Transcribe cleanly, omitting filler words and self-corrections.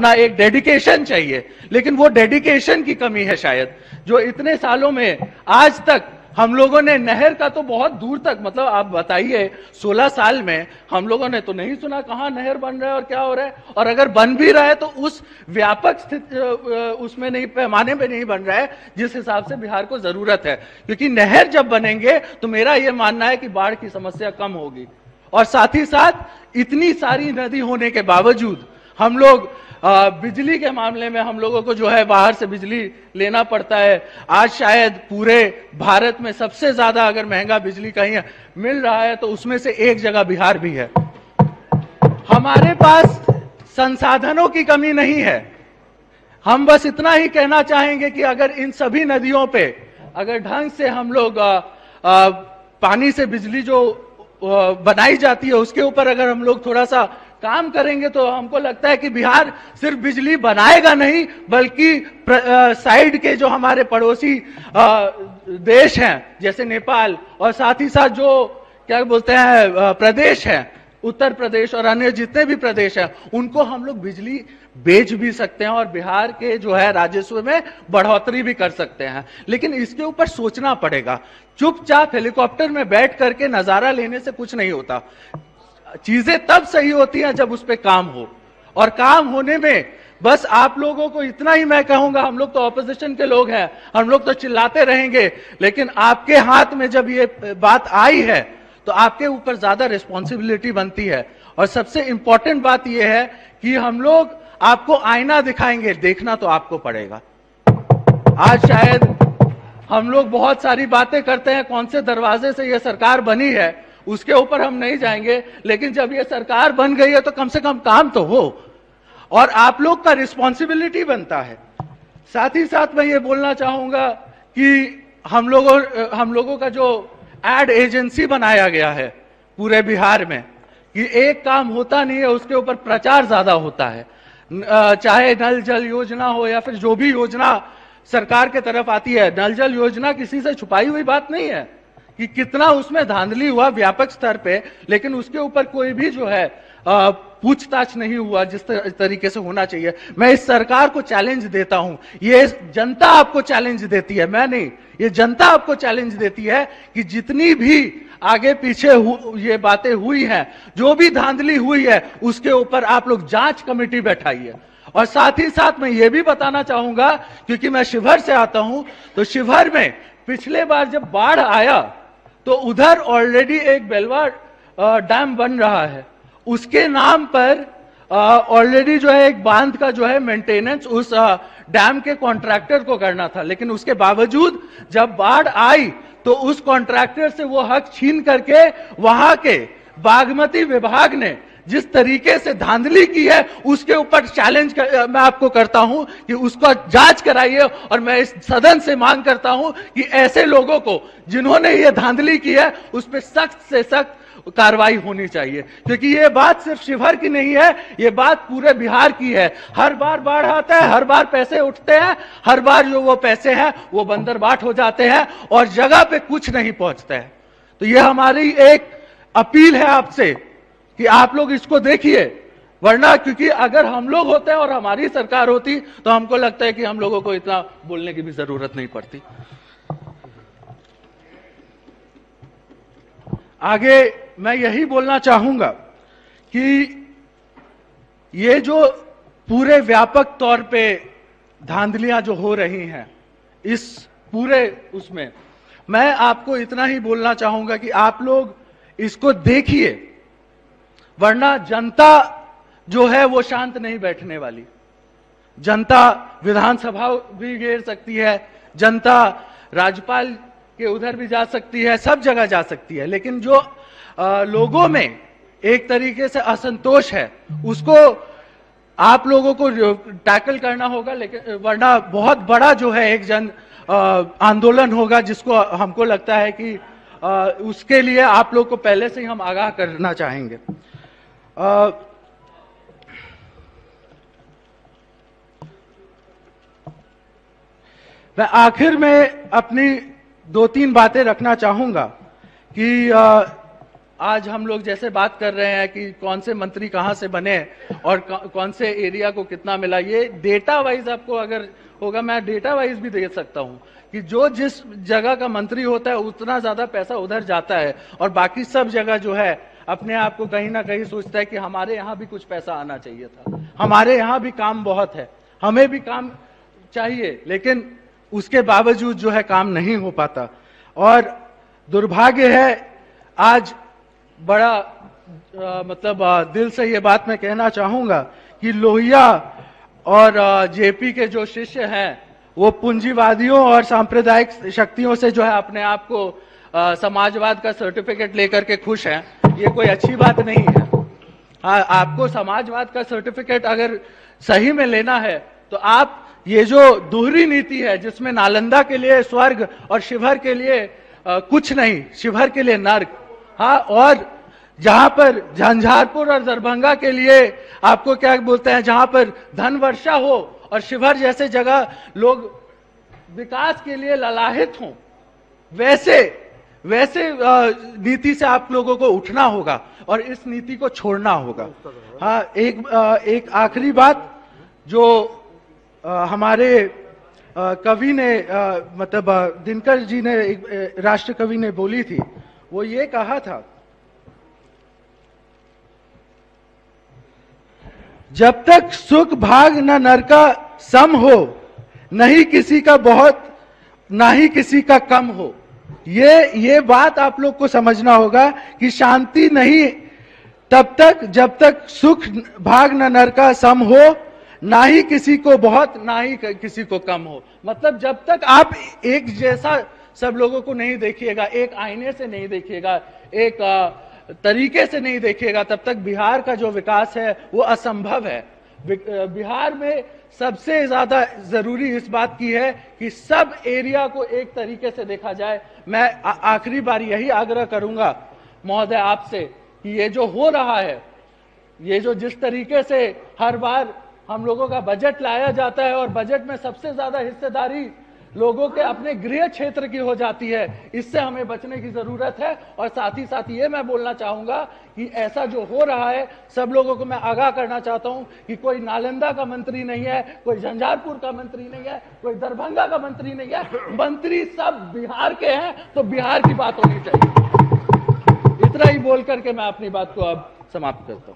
अपना एक डेडिकेशन चाहिए, लेकिन वो डेडिकेशन की कमी है शायद, जो इतने सालों में आज तक हम लोगों ने नहर का तो बहुत दूर तक, मतलब आप बताइए 16 साल में हम लोगों ने तो नहीं सुना कहां नहर बन रहा है और क्या हो रहा है, और अगर बन भी रहा है तो उस व्यापक स्थिति उसमें नहीं, पैमाने पे नहीं बन रहा है जिस हिसाब से बिहार को जरूरत है। क्योंकि नहर जब बनेंगे तो मेरा यह मानना है कि बाढ़ की समस्या कम होगी, और साथ ही साथ इतनी सारी नदी होने के बावजूद हम लोग बिजली के मामले में हम लोगों को जो है बाहर से बिजली लेना पड़ता है। आज शायद पूरे भारत में सबसे ज्यादा अगर महंगा बिजली कहीं मिल रहा है तो उसमें से एक जगह बिहार भी है। हमारे पास संसाधनों की कमी नहीं है, हम बस इतना ही कहना चाहेंगे कि अगर इन सभी नदियों पे अगर ढंग से हम लोग पानी से बिजली जो बनाई जाती है उसके ऊपर अगर हम लोग थोड़ा सा काम करेंगे तो हमको लगता है कि बिहार सिर्फ बिजली बनाएगा नहीं, बल्कि साइड के जो हमारे पड़ोसी देश हैं जैसे नेपाल, और साथ ही साथ जो क्या बोलते हैं प्रदेश हैं, उत्तर प्रदेश और अन्य जितने भी प्रदेश हैं, उनको हम लोग बिजली बेच भी सकते हैं और बिहार के जो है राजस्व में बढ़ोतरी भी कर सकते हैं। लेकिन इसके ऊपर सोचना पड़ेगा, चुपचाप हेलीकॉप्टर में बैठ करके नजारा लेने से कुछ नहीं होता। चीजें तब सही होती हैं जब उस पर काम हो, और काम होने में बस आप लोगों को इतना ही मैं कहूंगा, हम लोग तो ऑपोजिशन के लोग हैं, हम लोग तो चिल्लाते रहेंगे, लेकिन आपके हाथ में जब ये बात आई है तो आपके ऊपर ज्यादा रिस्पॉन्सिबिलिटी बनती है। और सबसे इंपॉर्टेंट बात यह है कि हम लोग आपको आईना दिखाएंगे, देखना तो आपको पड़ेगा। आज शायद हम लोग बहुत सारी बातें करते हैं, कौन से दरवाजे से यह सरकार बनी है उसके ऊपर हम नहीं जाएंगे, लेकिन जब यह सरकार बन गई है तो कम से कम काम तो हो, और आप लोग का रिस्पॉन्सिबिलिटी बनता है। साथ ही साथ मैं ये बोलना चाहूंगा कि हम लोगों का जो एड एजेंसी बनाया गया है पूरे बिहार में, कि एक काम होता नहीं है उसके ऊपर प्रचार ज्यादा होता है, चाहे नल जल योजना हो या फिर जो भी योजना सरकार के तरफ आती है। नल जल योजना किसी से छुपाई हुई बात नहीं है कि कितना उसमें धांधली हुआ व्यापक स्तर पे, लेकिन उसके ऊपर कोई भी जो है पूछताछ नहीं हुआ जिस तरीके से होना चाहिए। मैं इस सरकार को चैलेंज देता हूं, ये जनता आपको चैलेंज देती है, मैं नहीं, ये जनता आपको चैलेंज देती है कि जितनी भी आगे पीछे ये बातें हुई हैं, जो भी धांधली हुई है, उसके ऊपर आप लोग जांच कमेटी बैठाइए। और साथ ही साथ मैं ये भी बताना चाहूंगा, क्योंकि मैं शिवहर से आता हूं, तो शिवहर में पिछले बार जब बाढ़ आया तो उधर ऑलरेडी एक बेलवा डैम बन रहा है, उसके नाम पर ऑलरेडी जो है एक बांध का जो है मेंटेनेंस उस डैम के कॉन्ट्रैक्टर को करना था, लेकिन उसके बावजूद जब बाढ़ आई तो उस कॉन्ट्रैक्टर से वो हक छीन करके वहां के बागमती विभाग ने जिस तरीके से धांधली की है उसके ऊपर चैलेंज मैं आपको करता हूं कि उसका जांच कराइए। और मैं इस सदन से मांग करता हूं कि ऐसे लोगों को जिन्होंने ये धांधली की है उस पर सख्त से सख्त कार्रवाई होनी चाहिए, क्योंकि ये बात सिर्फ शिवहर की नहीं है, ये बात पूरे बिहार की है। हर बार बाढ़ आता है, हर बार पैसे उठते हैं, हर बार जो वो पैसे हैं वो बंदरबाट हो जाते हैं और जगह पे कुछ नहीं पहुंचता है। तो ये हमारी एक अपील है आपसे कि आप लोग इसको देखिए, वरना क्योंकि अगर हम लोग होते हैं और हमारी सरकार होती तो हमको लगता है कि हम लोगों को इतना बोलने की भी जरूरत नहीं पड़ती। आगे मैं यही बोलना चाहूंगा कि ये जो पूरे व्यापक तौर पे धांधलियां जो हो रही हैं इस पूरे उसमें, मैं आपको इतना ही बोलना चाहूंगा कि आप लोग इसको देखिए, वरना जनता जो है वो शांत नहीं बैठने वाली। जनता विधानसभा भी घेर सकती है, जनता राज्यपाल के उधर भी जा सकती है, सब जगह जा सकती है, लेकिन जो लोगों में एक तरीके से असंतोष है उसको आप लोगों को टैकल करना होगा। लेकिन वरना बहुत बड़ा जो है एक जन आंदोलन होगा, जिसको हमको लगता है कि उसके लिए आप लोग को पहले से ही हम आगाह करना चाहेंगे। मैं आखिर में अपनी 2-3 बातें रखना चाहूंगा कि आज हम लोग जैसे बात कर रहे हैं कि कौन से मंत्री कहां से बने और कौन से एरिया को कितना मिला, ये डेटा वाइज आपको अगर होगा, मैं डेटा वाइज भी दे सकता हूं कि जो जिस जगह का मंत्री होता है उतना ज्यादा पैसा उधर जाता है, और बाकी सब जगह जो है अपने आप को कहीं ना कहीं सोचता है कि हमारे यहाँ भी कुछ पैसा आना चाहिए था, हमारे यहाँ भी काम बहुत है, हमें भी काम चाहिए, लेकिन उसके बावजूद जो है काम नहीं हो पाता। और दुर्भाग्य है, आज बड़ा दिल से ये बात मैं कहना चाहूंगा कि लोहिया और जेपी के जो शिष्य हैं वो पूंजीवादियों और सांप्रदायिक शक्तियों से जो है अपने आप को समाजवाद का सर्टिफिकेट लेकर के खुश हैं। ये कोई अच्छी बात नहीं है। हाँ, आपको समाजवाद का सर्टिफिकेट अगर सही में लेना है तो आप ये जो दोहरी नीति है जिसमें नालंदा के लिए स्वर्ग और शिवहर के लिए कुछ नहीं, शिवहर के लिए नर्क, हाँ, और जहां पर झंझारपुर और दरभंगा के लिए आपको क्या बोलते हैं, जहां पर धन वर्षा हो और शिवहर जैसे जगह लोग विकास के लिए ललाहित हों, वैसे नीति से आप लोगों को उठना होगा और इस नीति को छोड़ना होगा। हाँ, एक आखिरी बात जो हमारे कवि ने दिनकर जी ने, राष्ट्र कवि ने बोली थी, वो ये कहा था, जब तक सुख भाग न नरका सम हो, नहीं किसी का बहुत ना ही किसी का कम हो। ये बात आप लोग को समझना होगा कि शांति नहीं तब तक जब तक सुख भाग न नरका सम हो, ना ही किसी को बहुत ना ही किसी को कम हो। मतलब जब तक आप एक जैसा सब लोगों को नहीं देखिएगा, एक आईने से नहीं देखिएगा, एक तरीके से नहीं देखिएगा, तब तक बिहार का जो विकास है वो असंभव है। बिहार में सबसे ज्यादा जरूरी इस बात की है कि सब एरिया को एक तरीके से देखा जाए। मैं आखिरी बार यही आग्रह करूंगा महोदय आपसे कि ये जो हो रहा है, ये जो जिस तरीके से हर बार हम लोगों का बजट लाया जाता है और बजट में सबसे ज्यादा हिस्सेदारी लोगों के अपने गृह क्षेत्र की हो जाती है, इससे हमें बचने की जरूरत है। और साथ ही साथ ये मैं बोलना चाहूंगा कि ऐसा जो हो रहा है, सब लोगों को मैं आगाह करना चाहता हूं कि कोई नालंदा का मंत्री नहीं है, कोई झंझारपुर का मंत्री नहीं है, कोई दरभंगा का मंत्री नहीं है, मंत्री सब बिहार के हैं, तो बिहार की बात होनी चाहिए। इतना ही बोल करके मैं अपनी बात को अब समाप्त करता हूं।